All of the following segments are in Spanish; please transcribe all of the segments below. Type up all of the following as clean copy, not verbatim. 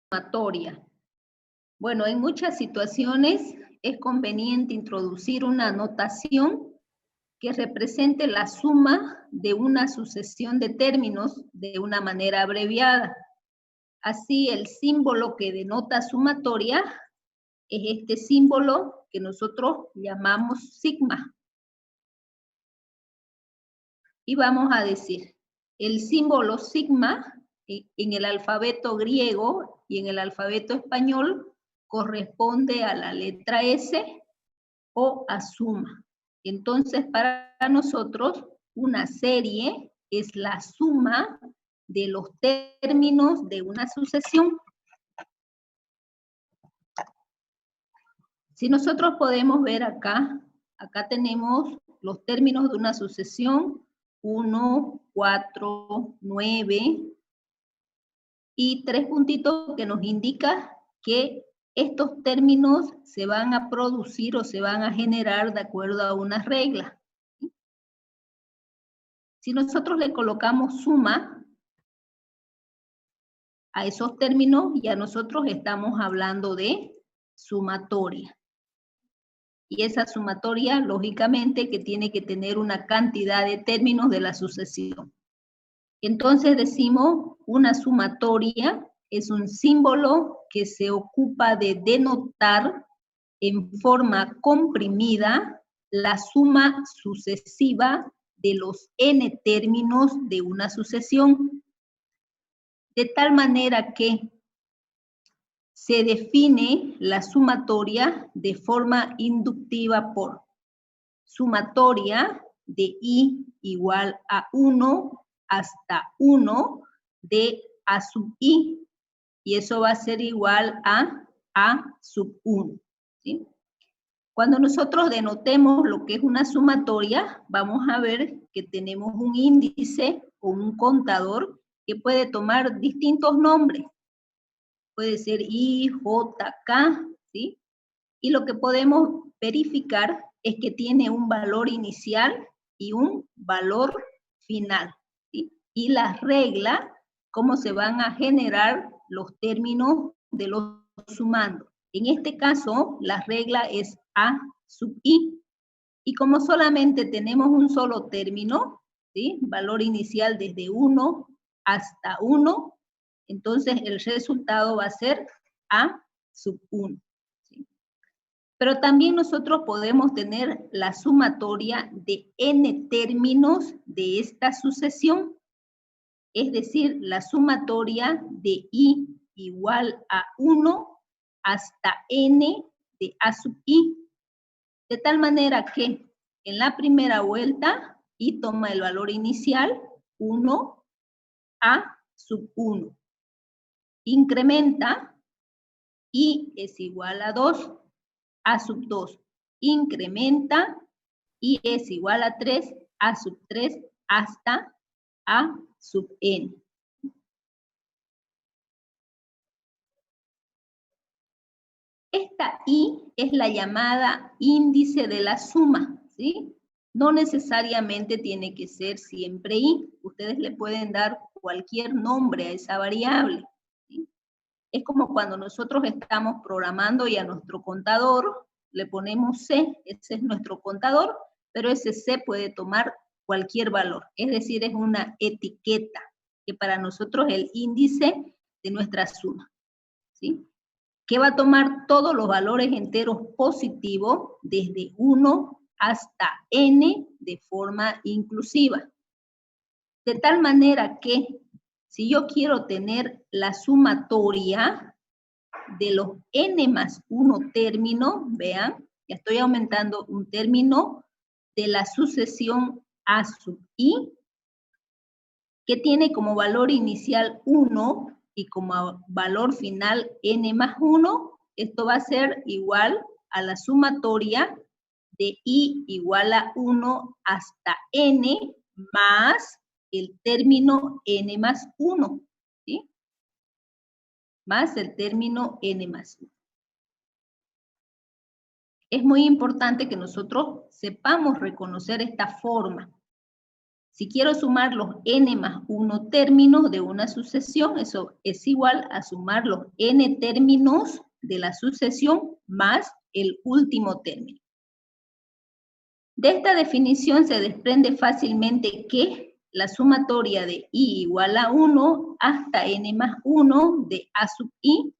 sumatoria. Bueno, en muchas situaciones es conveniente introducir una notación que represente la suma de una sucesión de términos de una manera abreviada. Así, el símbolo que denota sumatoria es este símbolo que nosotros llamamos sigma. Y vamos a decir, el símbolo sigma en el alfabeto griego y en el alfabeto español corresponde a la letra S o a suma. Entonces, para nosotros, una serie es la suma de los términos de una sucesión. Si nosotros podemos ver acá tenemos los términos de una sucesión, 1, 4, 9, y 3 puntitos que nos indica que estos términos se van a producir o se van a generar de acuerdo a unas reglas. Si nosotros le colocamos suma a esos términos, ya nosotros estamos hablando de sumatoria. Y esa sumatoria, lógicamente, que tiene que tener una cantidad de términos de la sucesión. Entonces decimos, una sumatoria es un símbolo que se ocupa de denotar en forma comprimida la suma sucesiva de los n términos de una sucesión, de tal manera que se define la sumatoria de forma inductiva por sumatoria de i igual a 1 hasta 1 de a sub i, y eso va a ser igual a sub 1, ¿sí? Cuando nosotros denotemos lo que es una sumatoria, vamos a ver que tenemos un índice o un contador que puede tomar distintos nombres. Puede ser I, J, K, ¿sí? Y lo que podemos verificar es que tiene un valor inicial y un valor final, ¿sí? Y las reglas, cómo se van a generar los términos de los sumandos. En este caso, la regla es A sub I. Y como solamente tenemos un solo término, ¿sí? Valor inicial desde 1 hasta 1, entonces el resultado va a ser A sub 1. ¿Sí? Pero también nosotros podemos tener la sumatoria de n términos de esta sucesión, es decir, la sumatoria de i igual a 1 hasta n de a sub i, de tal manera que en la primera vuelta i toma el valor inicial 1 a sub 1, incrementa, i es igual a 2, a sub 2, incrementa, i es igual a 3, a sub 3, hasta a sub n. Esta i es la llamada índice de la suma, ¿sí? No necesariamente tiene que ser siempre i. Ustedes le pueden dar cualquier nombre a esa variable, ¿sí? Es como cuando nosotros estamos programando y a nuestro contador le ponemos C, ese es nuestro contador, pero ese C puede tomar cualquier valor, es decir, es una etiqueta que para nosotros es el índice de nuestra suma, ¿sí? Que va a tomar todos los valores enteros positivos desde 1 hasta n de forma inclusiva. De tal manera que si yo quiero tener la sumatoria de los n más 1 términos, vean, ya estoy aumentando un término de la sucesión a sub i, que tiene como valor inicial 1 y como valor final n más 1, esto va a ser igual a la sumatoria de i igual a 1 hasta n más el término n más 1, ¿sí? Más el término n más 1. Es muy importante que nosotros sepamos reconocer esta forma, Si quiero sumar los n más 1 términos de una sucesión, eso es igual a sumar los n términos de la sucesión más el último término. De esta definición se desprende fácilmente que la sumatoria de i igual a 1 hasta n más 1 de a sub i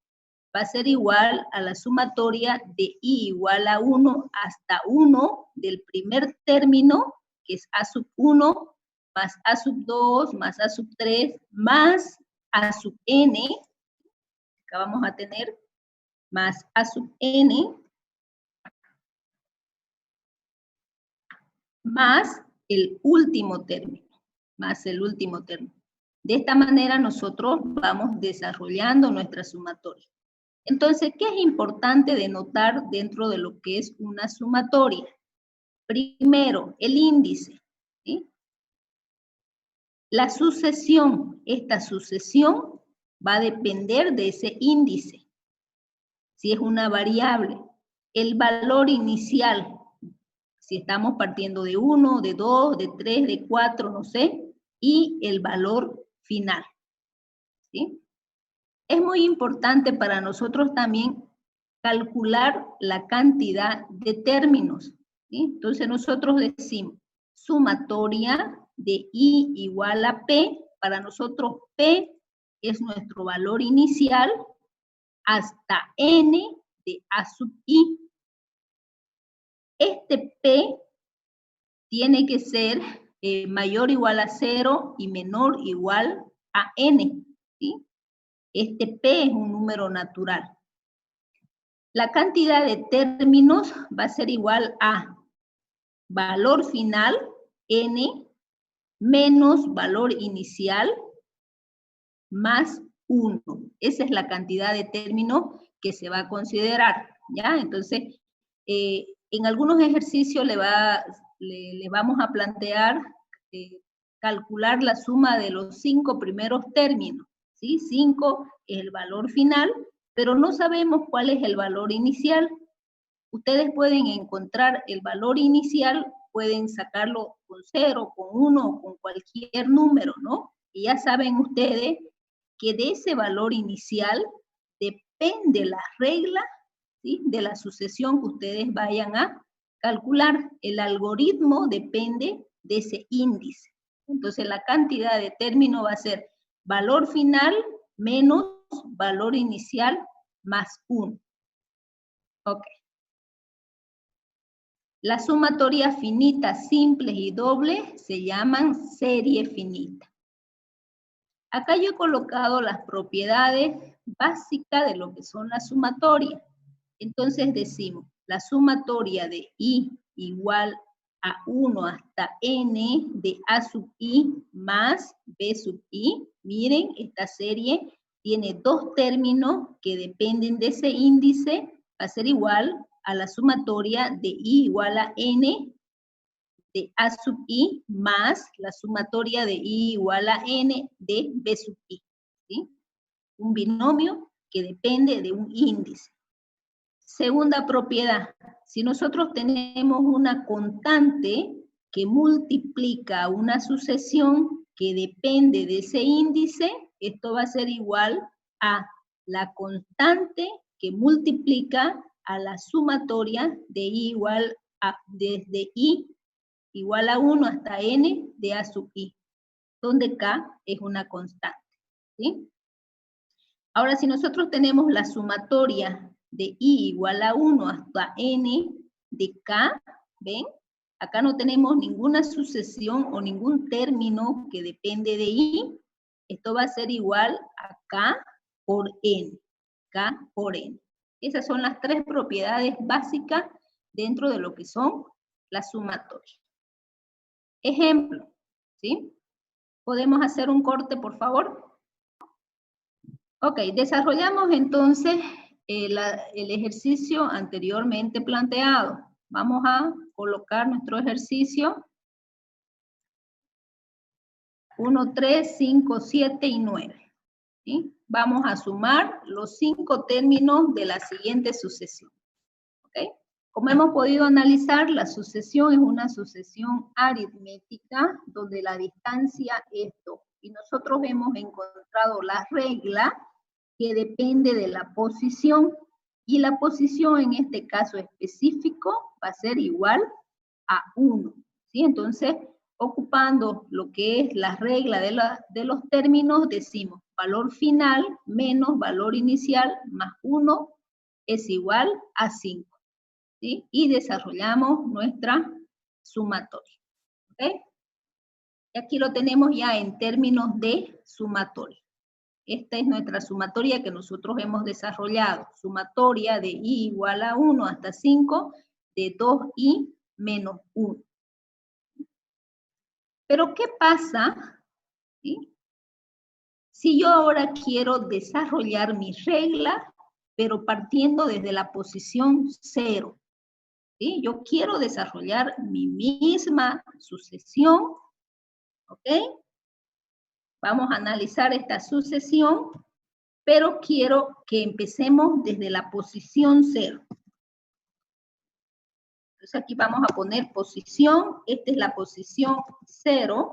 va a ser igual a la sumatoria de i igual a 1 hasta 1 del primer término, que es a sub 1, más a sub 2, más a sub 3, más a sub n, acá vamos a tener más a sub n, más el último término, De esta manera nosotros vamos desarrollando nuestra sumatoria. Entonces, ¿qué es importante de notar dentro de lo que es una sumatoria? Primero, el índice, ¿sí? La sucesión, esta sucesión va a depender de ese índice. Si es una variable, el valor inicial, si estamos partiendo de 1, de 2, de 3, de 4, no sé, y el valor final, ¿sí? Es muy importante para nosotros también calcular la cantidad de términos, ¿sí? Entonces nosotros decimos sumatoria de i igual a p. Para nosotros p es nuestro valor inicial hasta n de a sub i. Este p tiene que ser mayor o igual a 0 y menor o igual a n, ¿sí? Este p es un número natural. La cantidad de términos va a ser igual a valor final, n, menos valor inicial, más 1. Esa es la cantidad de términos que se va a considerar, ¿ya? Entonces, en algunos ejercicios le vamos a plantear calcular la suma de los 5 primeros términos, ¿sí? 5 es el valor final, pero no sabemos cuál es el valor inicial. Ustedes pueden encontrar el valor inicial, pueden sacarlo con 0, con 1, con cualquier número, ¿no? Y ya saben ustedes que de ese valor inicial depende la regla, ¿sí?, de la sucesión que ustedes vayan a calcular. El algoritmo depende de ese índice. Entonces la cantidad de términos va a ser valor final menos valor inicial más 1. Ok. Las sumatorias finitas, simples y dobles se llaman serie finita. Acá yo he colocado las propiedades básicas de lo que son las sumatorias. Entonces decimos, la sumatoria de i igual a 1 hasta n de a sub i más b sub i. Miren, esta serie tiene dos términos que dependen de ese índice, va a ser igual a la sumatoria de i igual a n de a sub i más la sumatoria de i igual a n de b sub i, ¿sí? Un binomio que depende de un índice. Segunda propiedad, si nosotros tenemos una constante que multiplica una sucesión que depende de ese índice, esto va a ser igual a la constante que multiplica a la sumatoria de i igual a, desde i igual a 1 hasta n de a sub i, donde k es una constante, ¿sí? Ahora, si nosotros tenemos la sumatoria de i igual a 1 hasta n de k, ¿ven? Acá no tenemos ninguna sucesión o ningún término que depende de i. Esto va a ser igual a k por n. K por n. Esas son las tres propiedades básicas dentro de lo que son las sumatorias. Ejemplo, ¿sí? ¿Podemos hacer un corte, por favor? Ok, desarrollamos entonces el ejercicio anteriormente planteado. Vamos a colocar nuestro ejercicio 1, 3, 5, 7 y 9. ¿Sí? Vamos a sumar los 5 términos de la siguiente sucesión. ¿Ok? Como hemos podido analizar, la sucesión es una sucesión aritmética donde la distancia es 2. Y nosotros hemos encontrado la regla que depende de la posición. Y la posición en este caso específico va a ser igual a 1. ¿Sí? Entonces, ocupando lo que es la regla de los términos, decimos valor final menos valor inicial más 1 es igual a 5. ¿Sí? Y desarrollamos nuestra sumatoria. ¿Okay? Y aquí lo tenemos ya en términos de sumatoria. Esta es nuestra sumatoria que nosotros hemos desarrollado. Sumatoria de i igual a 1 hasta 5 de 2i menos 1. Pero ¿qué pasa? ¿Sí? Si yo ahora quiero desarrollar mi regla, pero partiendo desde la posición 0. ¿Sí? Yo quiero desarrollar mi misma sucesión, ¿ok? Vamos a analizar esta sucesión, pero quiero que empecemos desde la posición 0. Entonces aquí vamos a poner posición, esta es la posición 0,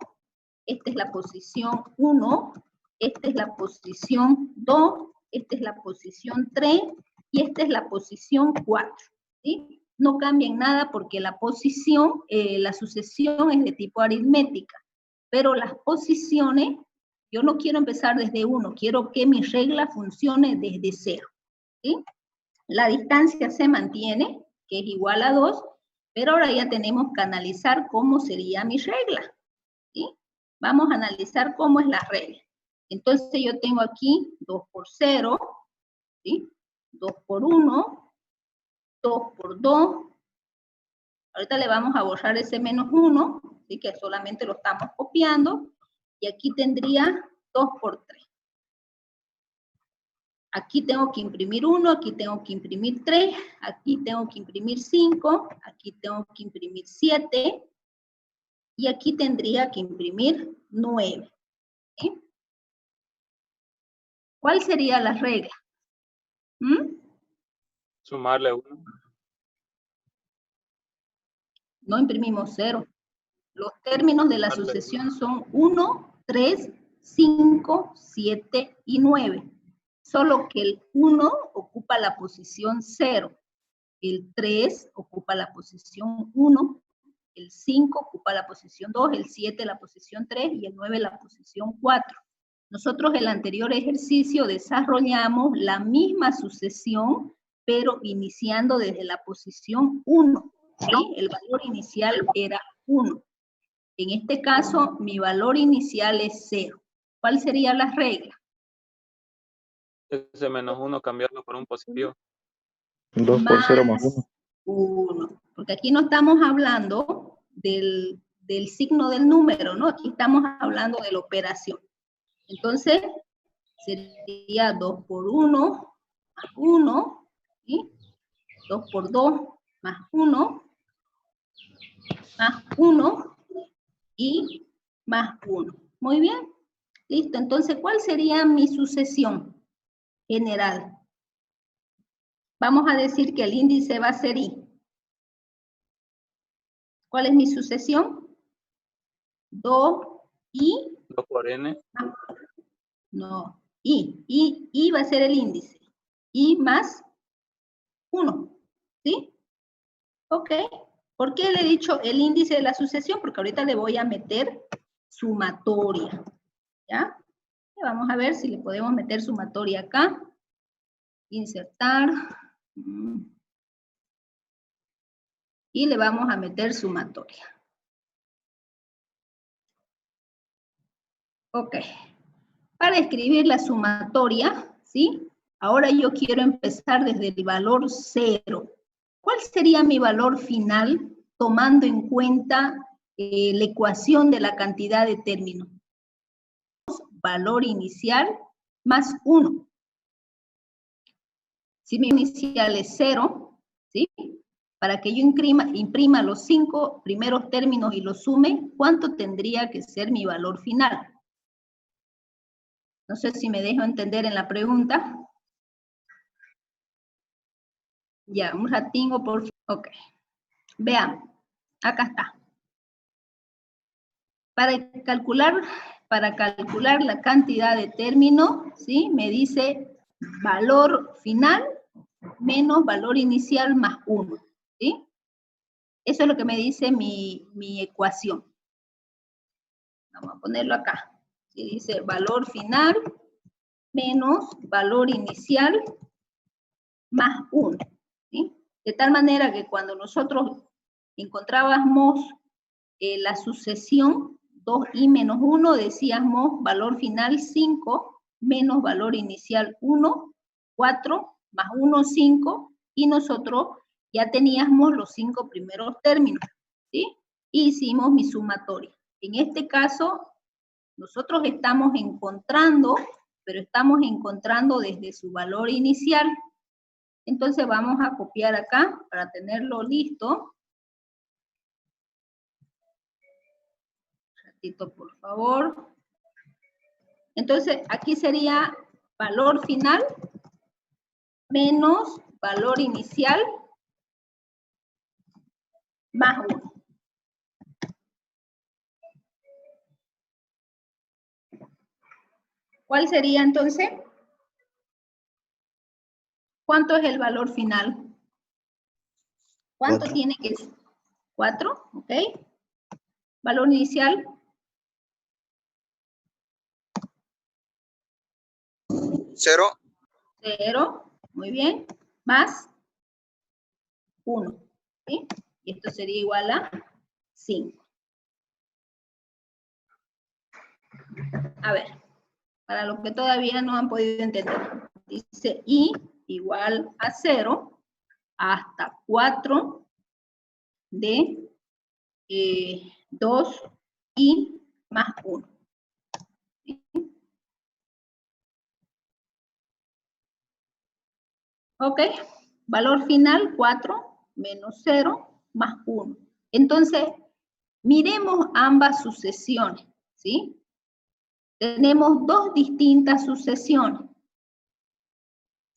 esta es la posición 1, esta es la posición 2, esta es la posición 3 y esta es la posición 4, ¿sí? No cambien nada porque la posición, la sucesión es de tipo aritmética, pero las posiciones, yo no quiero empezar desde 1, quiero que mi regla funcione desde 0, ¿sí? La distancia se mantiene, que es igual a 2, pero ahora ya tenemos que analizar cómo sería mi regla, ¿sí? Vamos a analizar cómo es la regla. Entonces yo tengo aquí 2 por 0, ¿sí? 2 por 1, 2 por 2. Ahorita le vamos a borrar ese menos 1, ¿sí? Que solamente lo estamos copiando. Y aquí tendría 2 por 3. Aquí tengo que imprimir 1, aquí tengo que imprimir 3, aquí tengo que imprimir 5, aquí tengo que imprimir 7 y aquí tendría que imprimir 9. ¿Sí? ¿Cuál sería la regla? Sumarle 1. No imprimimos 0. Los términos de la sucesión son 1, 3, 5, 7 y 9. Solo que el 1 ocupa la posición 0. El 3 ocupa la posición 1. El 5 ocupa la posición 2, el 7 la posición 3 y el 9 la posición 4. Nosotros en el anterior ejercicio desarrollamos la misma sucesión, pero iniciando desde la posición 1. ¿Sí? El valor inicial era 1. En este caso, mi valor inicial es 0. ¿Cuál sería la regla? Ese menos 1 cambiarlo por un positivo. 2 por 0 más 1. 1. Porque aquí no estamos hablando del signo del número, ¿no? Aquí estamos hablando de la operación. Entonces, sería 2 por 1 más 1, ¿sí? 2 por 2 más 1, más 1 y más 1. Muy bien. Listo. Entonces, ¿cuál sería mi sucesión general? Vamos a decir que el índice va a ser i. ¿Cuál es mi sucesión? 2i. 2 por n. No, i va a ser el índice. I más 1, ¿sí? Ok. ¿Por qué le he dicho el índice de la sucesión? Porque ahorita le voy a meter sumatoria, ¿ya? Vamos a ver si le podemos meter sumatoria acá. Insertar. Y le vamos a meter sumatoria. Ok. Para escribir la sumatoria, ¿sí? Ahora yo quiero empezar desde el valor 0. ¿Cuál sería mi valor final tomando en cuenta la ecuación de la cantidad de términos? Valor inicial más 1. Si mi inicial es 0, ¿sí? Para que yo imprima los 5 primeros términos y los sume, ¿cuánto tendría que ser mi valor final? No sé si me dejo entender en la pregunta. Ya, un ratingo, por favor. Ok. Vean, acá está. Para calcular la cantidad de términos, ¿sí? Me dice valor final menos valor inicial más 1, ¿sí? Eso es lo que me dice mi ecuación. Vamos a ponerlo acá. ¿Sí? Dice valor final menos valor inicial más 1, ¿sí? De tal manera que cuando nosotros encontrábamos la sucesión 2i menos 1, decíamos valor final 5 menos valor inicial 1, 4 más 1, 5, y nosotros ya teníamos los 5 primeros términos, ¿sí? Y hicimos mi sumatoria. En este caso, nosotros estamos encontrando, pero estamos encontrando desde su valor inicial. Entonces vamos a copiar acá para tenerlo listo. Un ratito, por favor. Entonces aquí sería valor final menos valor inicial más 1. ¿Cuál sería entonces? ¿Cuánto es el valor final? ¿Cuánto 4. tiene que ser? 4, ¿ok? Valor inicial. 0. 0, muy bien. Más 1, ¿sí? Y esto sería igual a 5. A ver, para los que todavía no han podido entender. Dice i igual a 0 hasta 4 de 2i más 1. ¿Sí? Ok, valor final 4 menos 0 más 1. Entonces, miremos ambas sucesiones, ¿sí? Tenemos dos distintas sucesiones.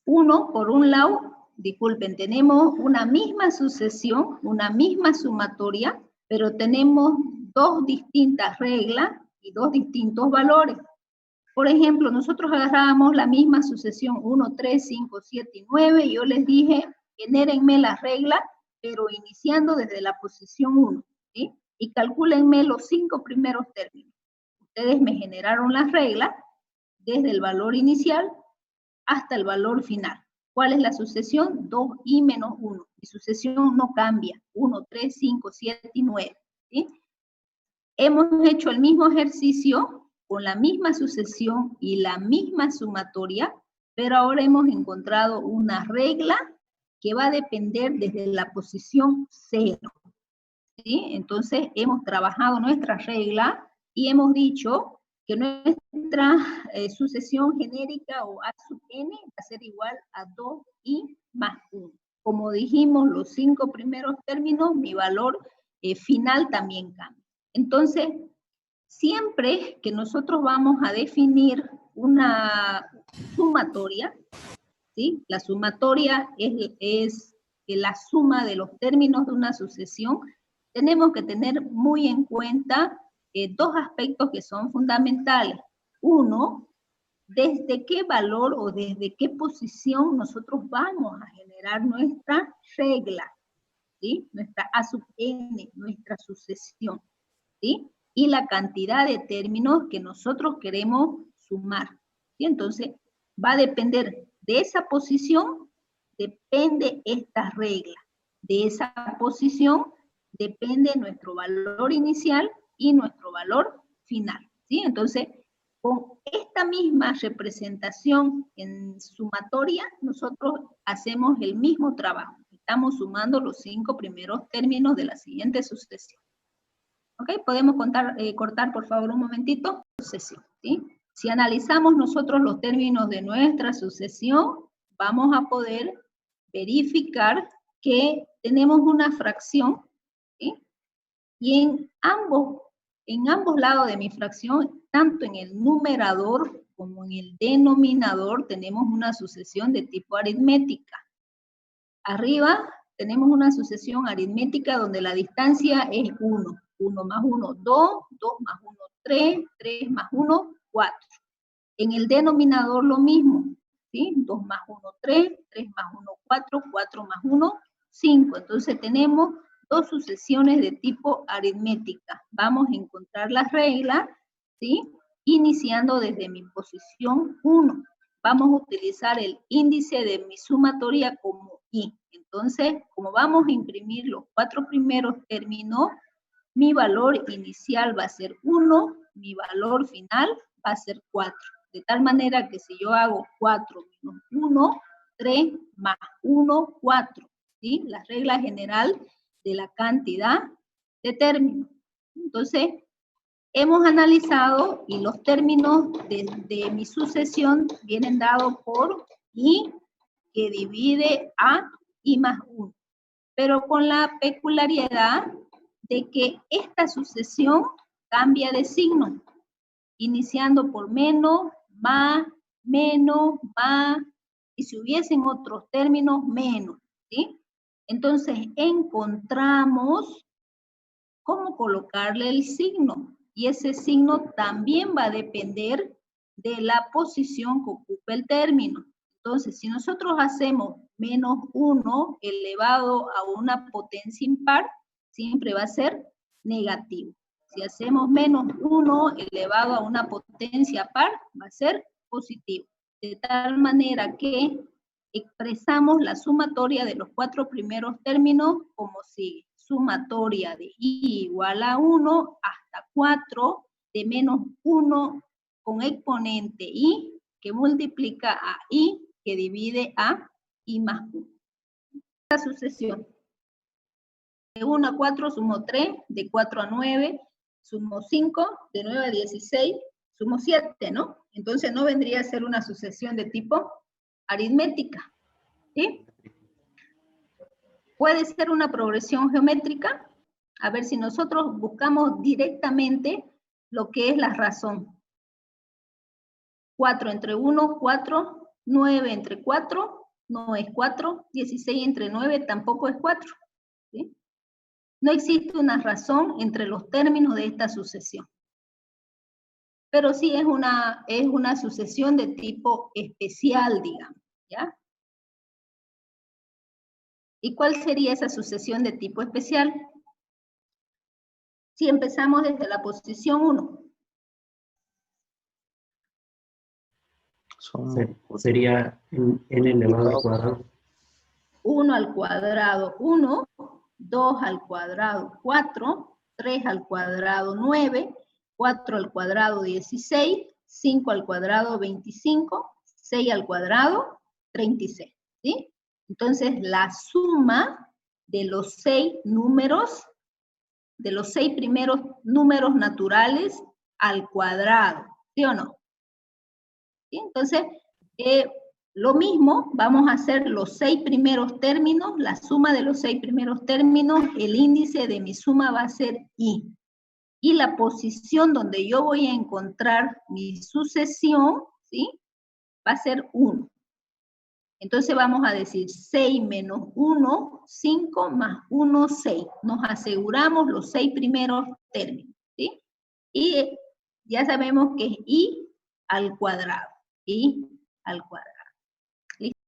Uno, por un lado, disculpen, tenemos una misma sucesión, una misma sumatoria, pero tenemos dos distintas reglas y dos distintos valores. Por ejemplo, nosotros agarrábamos la misma sucesión 1, 3, 5, 7 y 9, y yo les dije, genérenme las reglas, pero iniciando desde la posición 1, ¿sí? Y calcúlenme los 5 primeros términos. Ustedes me generaron las reglas desde el valor inicial hasta el valor final. ¿Cuál es la sucesión? 2i menos 1. Mi sucesión no cambia. 1, 3, 5, 7 y 9. ¿Sí? Hemos hecho el mismo ejercicio con la misma sucesión y la misma sumatoria, pero ahora hemos encontrado una regla que va a depender desde la posición 0. ¿Sí? Entonces hemos trabajado nuestra regla y hemos dicho que nuestra sucesión genérica o A sub n va a ser igual a 2i más 1. Como dijimos, los 5 primeros términos, mi valor final también cambia. Entonces, siempre que nosotros vamos a definir una sumatoria, ¿sí? La sumatoria es la suma de los términos de una sucesión. Tenemos que tener muy en cuenta dos aspectos que son fundamentales. Uno, desde qué valor o desde qué posición nosotros vamos a generar nuestra regla, ¿sí? Nuestra A sub n, nuestra sucesión, ¿sí? Y la cantidad de términos que nosotros queremos sumar, ¿sí? Entonces, va a depender de esa posición, depende esta regla. De esa posición depende nuestro valor inicial y nuestro valor final, ¿sí? Entonces, con esta misma representación en sumatoria, nosotros hacemos el mismo trabajo. Estamos sumando los 5 primeros términos de la siguiente sucesión. ¿Ok? ¿Podemos cortar, por favor, un momentito? Sucesión, ¿sí? Si analizamos nosotros los términos de nuestra sucesión, vamos a poder verificar que tenemos una fracción, ¿sí? Y en ambos lados de mi fracción, tanto en el numerador como en el denominador, tenemos una sucesión de tipo aritmética. Arriba tenemos una sucesión aritmética donde la distancia es 1. 1 más 1, 2, 2 más 1, 3, 3 más 1, 4. En el denominador lo mismo, ¿sí? 2 más 1, 3, 3 más 1, 4, 4 más 1, 5. Entonces tenemos dos sucesiones de tipo aritmética. Vamos a encontrar las reglas, ¿sí? Iniciando desde mi posición 1. Vamos a utilizar el índice de mi sumatoria como I. Entonces, como vamos a imprimir los 4 primeros términos, mi valor inicial va a ser 1, mi valor final va a ser 4. De tal manera que si yo hago 4 menos 1, 3 más 1, 4. ¿Sí? La regla general de la cantidad de términos. Entonces, hemos analizado y los términos de mi sucesión vienen dados por I que divide a I más 1. Pero con la peculiaridad de que esta sucesión cambia de signo, iniciando por menos, más, y si hubiesen otros términos, menos, ¿sí? Entonces, encontramos cómo colocarle el signo, y ese signo también va a depender de la posición que ocupe el término. Entonces, si nosotros hacemos menos 1 elevado a una potencia impar, siempre va a ser negativo. Si hacemos menos 1 elevado a una potencia par, va a ser positivo. De tal manera que expresamos la sumatoria de los 4 primeros términos como sigue. Sumatoria de I igual a 1 hasta 4 de menos 1 con exponente I que multiplica a I que divide a I más 1. Esta sucesión. De 1 a 4 sumo 3, de 4 a 9 sumo 5, de 9 a 16 sumo 7, ¿no? Entonces no vendría a ser una sucesión de tipo aritmética, ¿sí? Puede ser una progresión geométrica. A ver si nosotros buscamos directamente lo que es la razón. 4 entre 1, 4, 9 entre 4, no es 4, 16 entre 9 tampoco es 4, ¿sí? No existe una razón entre los términos de esta sucesión. Pero sí es una sucesión de tipo especial, digamos, ¿ya? ¿Y cuál sería esa sucesión de tipo especial? Si empezamos desde la posición 1. Sería n elevado al cuadrado. 1 al cuadrado 1, 2 al cuadrado 4, 3 al cuadrado 9, 4 al cuadrado 16, 5 al cuadrado 25, 6 al cuadrado 36, ¿sí? Entonces, la suma de los 6 números, de los 6 primeros números naturales al cuadrado, ¿sí o no? ¿Sí? Entonces, lo mismo, vamos a hacer los 6 primeros términos, la suma de los 6 primeros términos, el índice de mi suma va a ser I. Y la posición donde yo voy a encontrar mi sucesión, ¿sí? Va a ser 1. Entonces vamos a decir 6 menos 1, 5 más 1, 6. Nos aseguramos los 6 primeros términos, ¿sí? Y ya sabemos que es I al cuadrado. I al cuadrado.